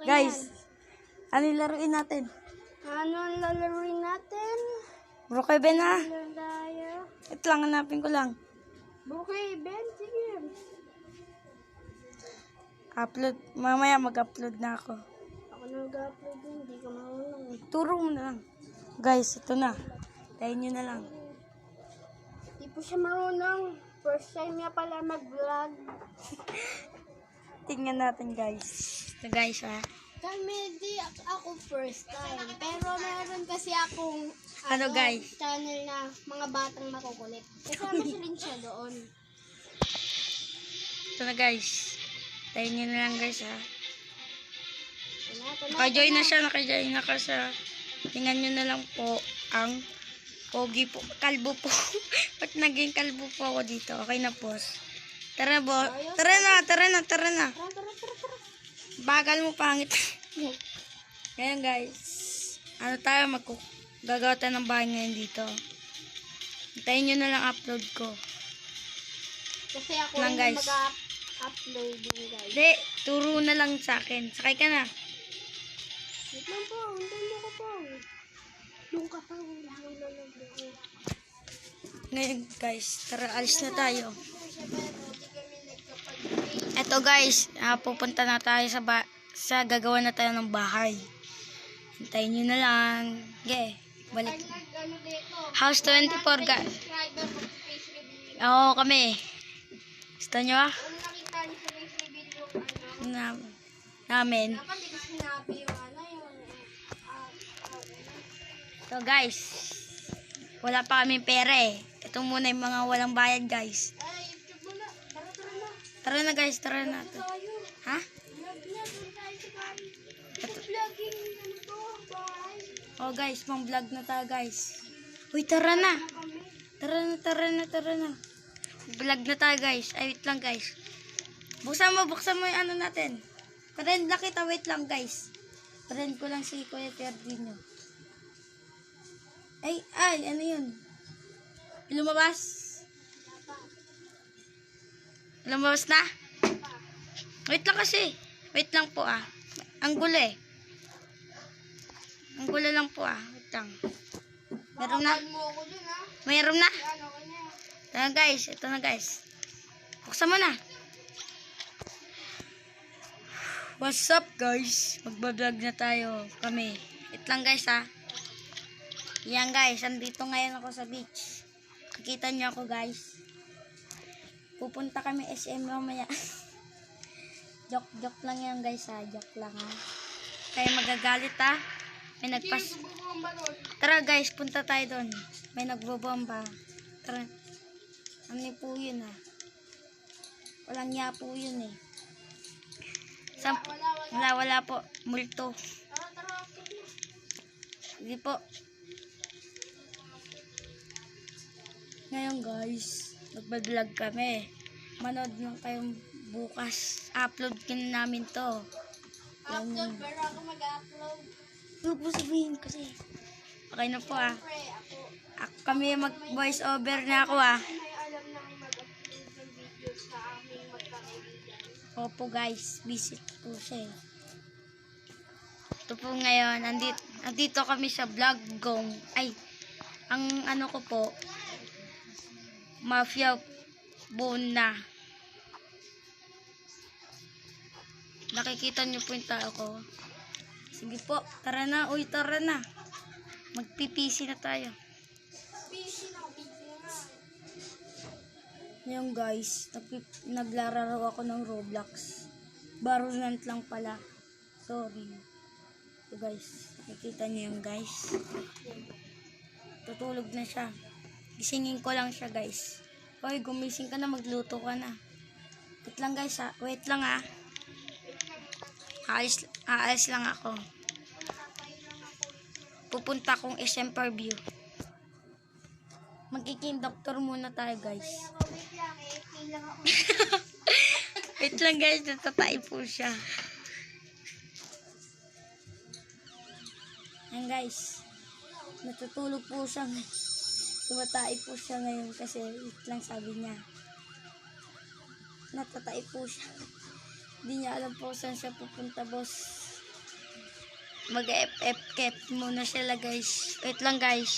Guys, ano yung laruin natin? Ano ang lalaruin natin? Brookhaven na. Tayo. Ito lang, hanapin ko lang. Brookhaven, sige. Upload. Mamaya mag-upload na ako. Ako nag-upload din, hindi ka marunong. Turo mo na lang. Guys, ito na. Tayo nyo na lang. Hindi po siya marunong. First time niya pala mag-vlog. Tingnan natin guys. Ito guys ha. Kami di ako first time. Pero meron kasi akong Ano, guys? channel na mga batang makukulit. Kasama siya rin siya doon. Ito na guys. Tayo nyo na lang guys ha. Ito Naka-join na siya. Naka-join na ka sa. Tingnan nyo na lang po ang pogi po. Kalbo po. Ba't naging kalbo po ako dito? Okay na po. Tara bo. Tara na. Tara na. Tara na. Tara. Bagal mo pangit. Ngayon guys. Ano tayo gagawa tayo ng bahay ngayon dito. Hintayin nyo na lang upload ko. Kasi ako Lang, rin guys. mag-upload din guys. Hindi. Turo na lang sa akin. Sakay ka na. Wait lang po. Hintayin mo ko po. Yung ka pa. Ngayon guys. Tara alis na tayo. Eto guys. Pupunta na tayo sa gagawa na tayo ng bahay. Hintayin nyo na lang. Okay. Balik. House 24 guys. Oo kami. Gusto nyo ah? Kung nakita niyo sa face video yung Namin. dapat hindi sinabi yung So guys. Wala pa kami pera eh. Ito muna yung mga walang bayad guys. ay, YouTube mo na. Tara na. Tara na guys. Tara na. Tayo. Ha? Vlog na. Doon tayo sa bahay. Ito vlogging ano to, bahay. Oh guys. Pang vlog na tayo guys. Uy tara na. Kami. Tara na. Vlog na tayo guys. Ay wait lang guys. Buksan mo yung ano natin. Friend na kita. Wait lang guys. Friend ko lang si Kuya Ferdinand. Ay, ano yun? Lumabas? Lumabas na? Wait lang kasi. Wait lang po ah. Ang gulo eh. Ang gulo lang po ah. Wait lang. Meron na? Mo ako dun ha. Mayroon na? Yan, okay na. Ito na guys. Ito na guys. Buksan mo na. What's up guys? Magbablog na tayo. Kami. Wait lang guys ha. Yan guys. Andito ngayon ako sa beach. Nakita niyo ako guys. Pupunta kami SM mamaya. Joke lang yan guys ha. Joke lang ha. Kaya magagalit ha. May Tara guys. Punta tayo doon. May nagbobomba. Tara. Ano po yun ha. Walang niya po yun eh. Wala po. Multo. Tara. Hindi po. Ngayon guys, magbablog kami. Manood lang kayong bukas. Upload kin namin to. Upload, pero ako mag-upload. Huwag mo sabihin kasi. Okay na po ah. Pre, ako. Kami mag-voice over na ako ah. May alam na mag-upload ng video sa aming magkakaibigan. Opo guys, visit po siya eh. Ito po ngayon, andito kami sa vlog gong. Ay, ang ano ko po, Mafia Bona. Nakikita niyo po yung tao ko. Sige po, tara na. Uy, tara na. Magpipisi na tayo. Busy na nga. Ngayon guys, naglararo ako ng Roblox. Barunant lang pala. Sorry. So guys, nakikita niyo yung guys. Tutulog na siya. Gisingin ko lang siya guys. Hoy, gumising ka na, magluto ka na. Wait lang guys ha. Wait lang ha. Aalis lang ako. Pupunta akong SM View. Magiging doktor muna tayo guys. Wait lang guys, natatay po siya. Yan guys. Natutulog po siya. Tumatay po siya ngayon kasi wait lang sabi niya. Natatay po siya. Hindi niya alam po saan siya pupunta, boss. Mag-FF muna sila guys. Wait lang guys.